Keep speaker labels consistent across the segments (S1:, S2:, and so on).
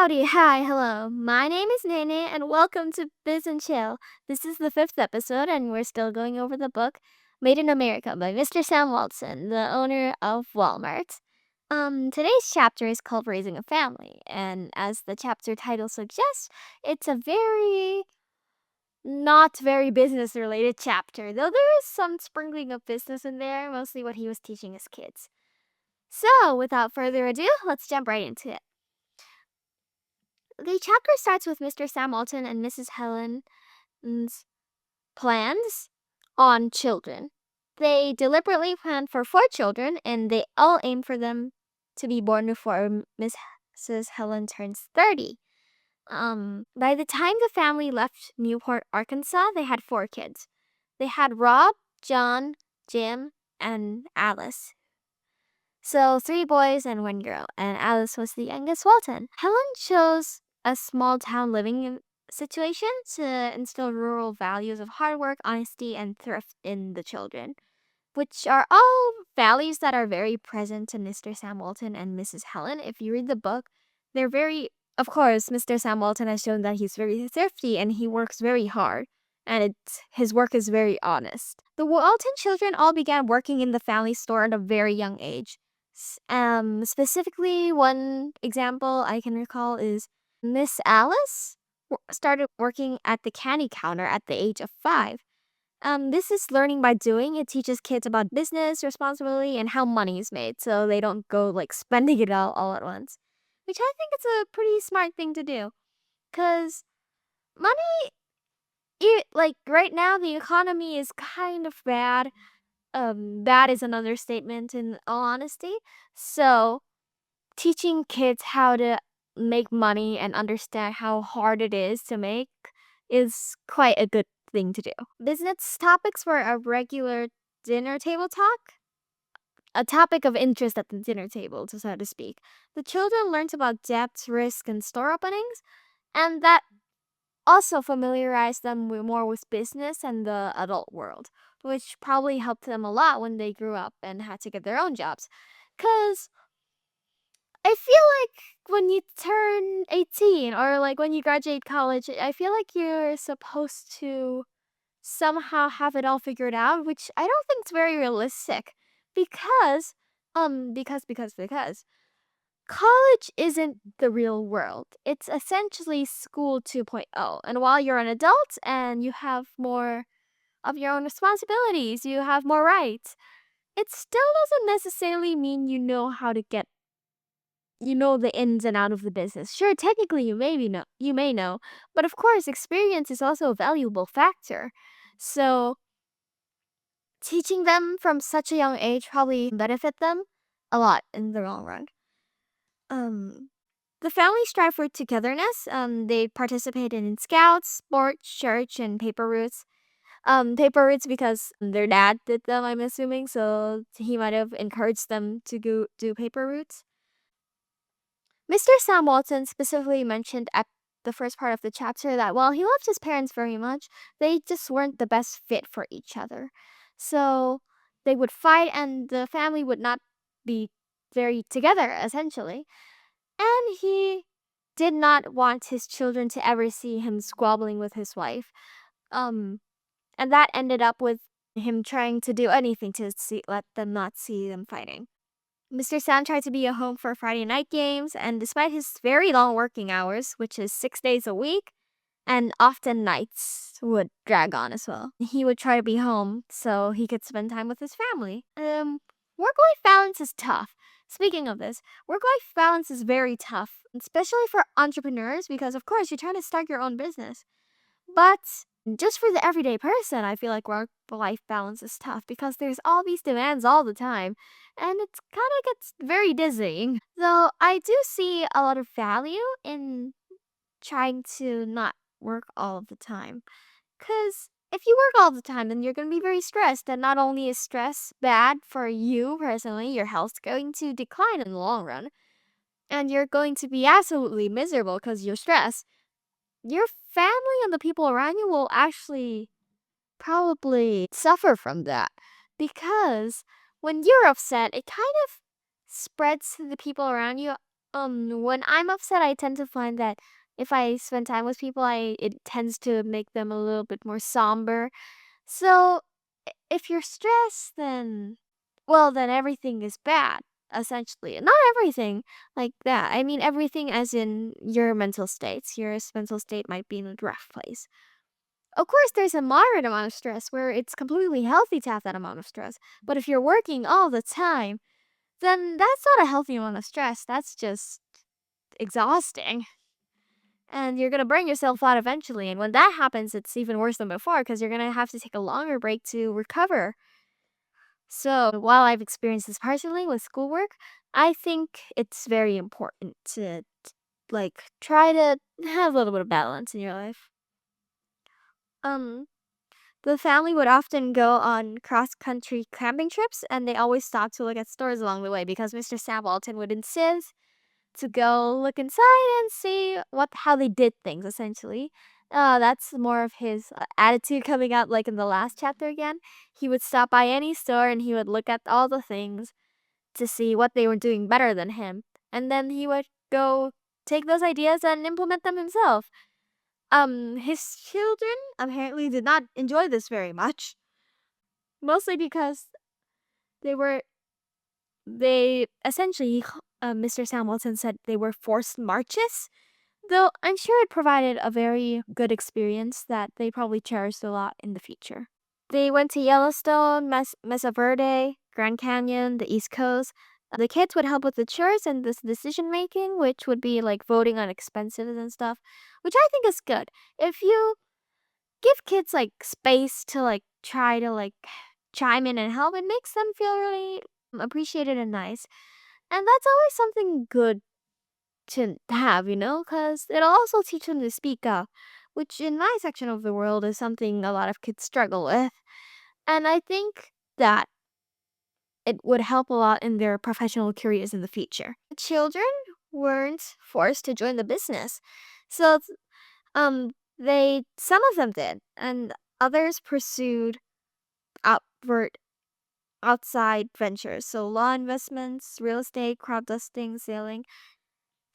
S1: Howdy, hi, hello. My name is Nene, and welcome to Biz and Chill. This is the fifth episode, and we're still going over the book Made in America by Mr. Sam Walton, the owner of Walmart. Today's chapter is called Raising a Family, and as the chapter title suggests, it's a very not very business related chapter, though there is some sprinkling of business in there, mostly what he was teaching his kids. So, without further ado, let's jump right into it. The chapter starts with Mr. Sam Walton and Mrs. Helen's plans on children. They deliberately planned for 4 children, and they all aim for them to be born before Mrs. Helen turns 30. By the time the family left Newport, Arkansas, they had 4 kids. They had Rob, John, Jim, and Alice. So 3 boys and 1 girl, and Alice was the youngest Walton. Helen chose a small town living situation to instill rural values of hard work, honesty, and thrift in the children, which are all values that are very present in Mr. Sam Walton and Mrs. Helen. If you read the book, they're very, of course, Mr. Sam Walton has shown that he's very thrifty and he works very hard. And his work is very honest. The Walton children all began working in the family store at a very young age. Specifically, one example I can recall is Miss Alice started working at the candy counter at the age of 5. This is learning by doing. It teaches kids about business, responsibility, and how money is made, so they don't go like spending it all at once. Which I think is a pretty smart thing to do, cause money, like right now, the economy is kind of bad. Bad is an understatement in all honesty. So teaching kids how to make money and understand how hard it is to make is quite a good thing to do. Business topics were a regular dinner table talk, a topic of interest at the dinner table, so to speak. The children learned about debt, risk, and store openings, and that also familiarized them more with business and the adult world, which probably helped them a lot when they grew up and had to get their own jobs. Because I feel like when you turn 18 or like when you graduate college, I feel like you're supposed to somehow have it all figured out, which I don't think is very realistic because because college isn't the real world. It's essentially school 2.0. And while you're an adult and you have more of your own responsibilities, you have more rights, it still doesn't necessarily mean you know the ins and out of the business. Sure, technically you may know, but of course experience is also a valuable factor. So teaching them from such a young age probably benefit them a lot in the long run. The family strive for togetherness. They participated in scouts, sports, church, and paper routes. Paper routes because their dad did them, I'm assuming, so he might have encouraged them to go do paper routes. Mr. Sam Walton specifically mentioned at the first part of the chapter that while he loved his parents very much, they just weren't the best fit for each other. So they would fight and the family would not be very together, essentially. And he did not want his children to ever see him squabbling with his wife. Um, and that ended up with him trying to do anything to let them not see them fighting. Mr. Sam tried to be at home for Friday night games, and despite his very long working hours, which is 6 days a week, and often nights would drag on as well, he would try to be home so he could spend time with his family. Work-life balance is tough. Speaking of this, work-life balance is very tough, especially for entrepreneurs because, of course, you're trying to start your own business. But just for the everyday person, I feel like work-life balance is tough because there's all these demands all the time, and it kind of gets very dizzying. Though I do see a lot of value in trying to not work all of the time. Because if you work all the time, then you're going to be very stressed. And not only is stress bad for you personally, your health's going to decline in the long run. And you're going to be absolutely miserable because you're stressed. Your family and the people around you will actually probably suffer from that. Because when you're upset, it kind of spreads to the people around you When I'm upset, I tend to find that if I spend time with people, I it tends to make them a little bit more somber. So if you're stressed, then well, then everything is bad, essentially. Not everything like that. I mean everything as in your mental states. Your mental state might be in a rough place. Of course, there's a moderate amount of stress where it's completely healthy to have that amount of stress. But if you're working all the time, then that's not a healthy amount of stress. That's just exhausting. And you're gonna burn yourself out eventually. And when that happens, it's even worse than before because you're gonna have to take a longer break to recover. So while I've experienced this personally with schoolwork, I think it's very important to like try to have a little bit of balance in your life. Um, the family would often go on cross-country camping trips, and they always stopped to look at stores along the way because Mr. Sam Walton would insist to go look inside and see what how they did things essentially. That's more of his attitude coming out like in the last chapter again. He would stop by any store and he would look at all the things to see what they were doing better than him. And then he would go take those ideas and implement them himself. His children apparently did not enjoy this very much, mostly because they were they essentially Mr. Sam Walton said they were forced marches. Though I'm sure it provided a very good experience that they probably cherished a lot in the future. They went to Yellowstone, Mesa Verde, Grand Canyon, the East Coast. The kids would help with the chores and this decision making, which would be like voting on expenses and stuff, which I think is good. If you give kids like space to like try to like chime in and help, it makes them feel really appreciated and nice. And that's always something good to have, because it'll also teach them to speak up, which in my section of the world is something a lot of kids struggle with. And I think that it would help a lot in their professional careers in the future. Children weren't forced to join the business. So they some of them did, and others pursued outward outside ventures. So law investments, real estate, crowd dusting, sailing.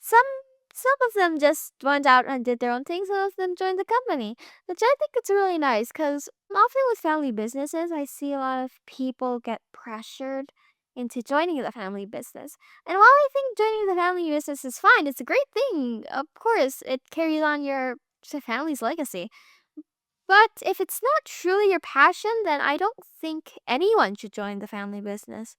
S1: Some some of them just went out and did their own thing. Some of them joined the company, which I think it's really nice because often with family businesses, I see a lot of people get pressured into joining the family business. And while I think joining the family business is fine, it's a great thing. Of course, it carries on your family's legacy. But if it's not truly your passion, then I don't think anyone should join the family business.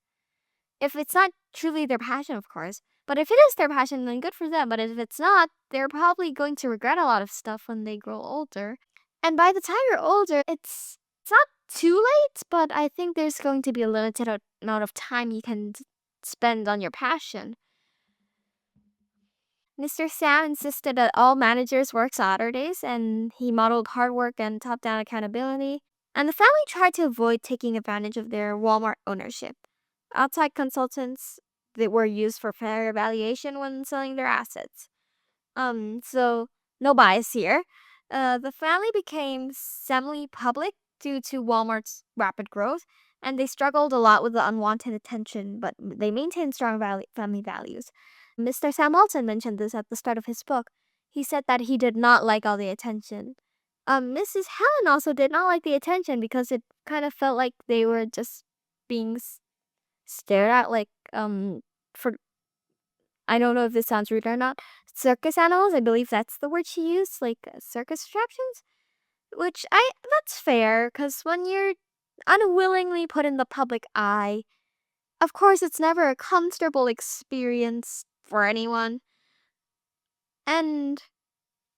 S1: If it's not truly their passion, of course. But if it is their passion, then good for them. But if it's not, they're probably going to regret a lot of stuff when they grow older. And by the time you're older, it's not too late, but I think there's going to be a limited amount of time you can spend on your passion. Mr. Sam insisted that all managers work Saturdays, and he modeled hard work and top down accountability. And the family tried to avoid taking advantage of their Walmart ownership. Outside consultants that were used for fair evaluation when selling their assets. So no bias here. The family became semi-public due to Walmart's rapid growth, and they struggled a lot with the unwanted attention, but they maintained strong family values. Mr. Sam Walton mentioned this at the start of his book. He said that he did not like all the attention. Mrs. Helen also did not like the attention because it kind of felt like they were just being stared at like for I don't know if this sounds rude or not. Circus animals, I believe that's the word she used, like circus attractions. Which I that's fair, because when you're unwillingly put in the public eye, of course it's never a comfortable experience for anyone. And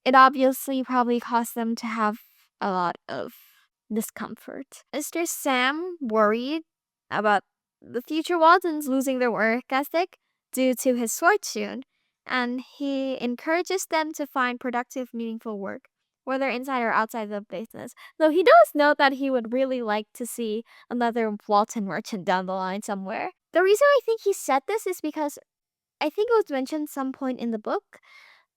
S1: it obviously probably caused them to have a lot of discomfort. Mr. Sam worried about the future Waltons losing their work ethic due to his fortune, and he encourages them to find productive, meaningful work, whether inside or outside the business. Though he does note that he would really like to see another Walton merchant down the line somewhere. The reason I think he said this is because I think it was mentioned some point in the book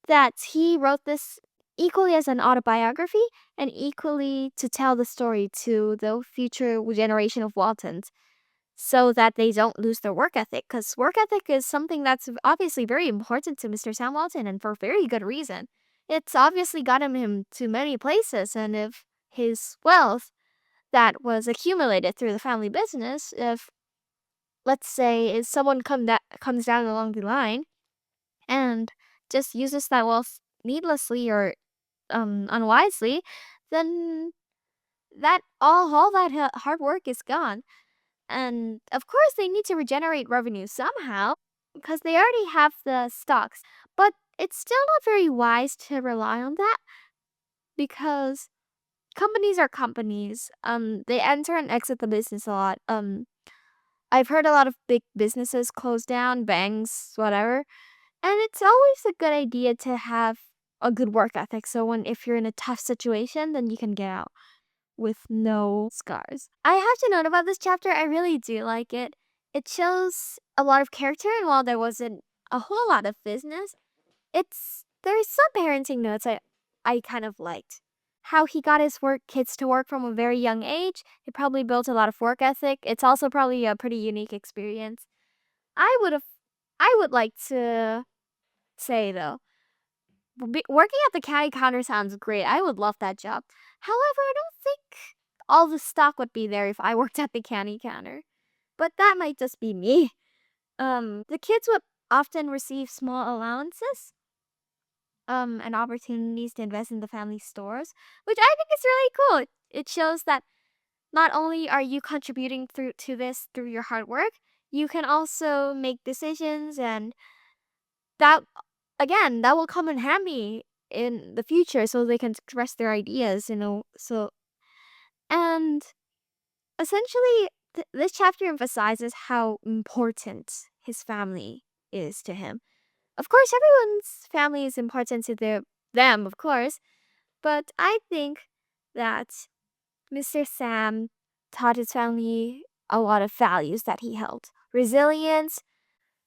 S1: that he wrote this equally as an autobiography and equally to tell the story to the future generation of Waltons. so that they don't lose their work ethic. Because work ethic is something that's obviously very important to Mr. Sam Walton, and for very good reason. It's obviously gotten him to many places, and if his wealth that was accumulated through the family business, if let's say if someone comes down along the line and just uses that wealth needlessly or unwisely, then that all that hard work is gone. And of course, they need to regenerate revenue somehow because they already have the stocks. But it's still not very wise to rely on that because companies are companies. They enter and exit the business a lot. I've heard a lot of big businesses close down, banks, whatever. And it's always a good idea to have a good work ethic. So if you're in a tough situation, then you can get out with no scars. I have to note about this chapter, I really do like it. It shows a lot of character, and while there wasn't a whole lot of business, there's some parenting notes I kind of liked. How he got his work kids to work from a very young age. It probably built a lot of work ethic. It's also probably a pretty unique experience. I would have I would like to say though, working at the county counter sounds great. I would love that job. However, I don't think all the stock would be there if I worked at the county counter. But that might just be me. The kids would often receive small allowances, and opportunities to invest in the family stores, which I think is really cool. It shows that not only are you contributing to this through your hard work, you can also make decisions, and that again, that will come in handy in the future so they can express their ideas, so and essentially this chapter emphasizes how important his family is to him. Of course, everyone's family is important to them, of course, but I think that Mr. Sam taught his family a lot of values that he held: resilience,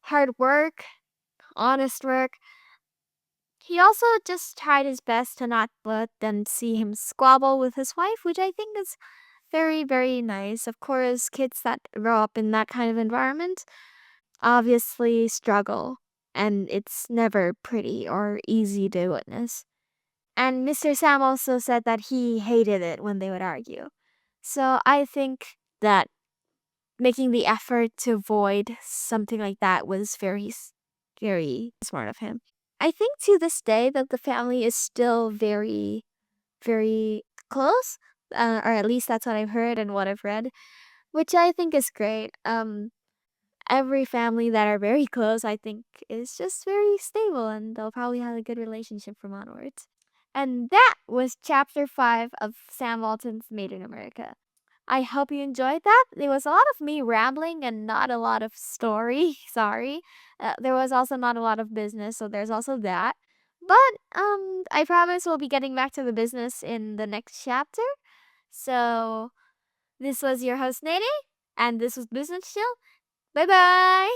S1: hard work, honest work. He also just tried his best to not let them see him squabble with his wife, which I think is very, very nice. Of course, kids that grow up in that kind of environment obviously struggle, and it's never pretty or easy to witness. And Mr. Sam also said that he hated it when they would argue. So I think that making the effort to avoid something like that was very smart of him. I think to this day that the family is still very, very close, or at least that's what I've heard and what I've read, which I think is great. Every family that are very close, I think, is just very stable, and they'll probably have a good relationship from onwards. And that was chapter 5 of Sam Walton's Made in America. I hope you enjoyed that. There was a lot of me rambling and not a lot of story. Sorry. There was also not a lot of business, so there's also that. But I promise we'll be getting back to the business in the next chapter. So this was your host Nene, and this was Business Chill. Bye bye.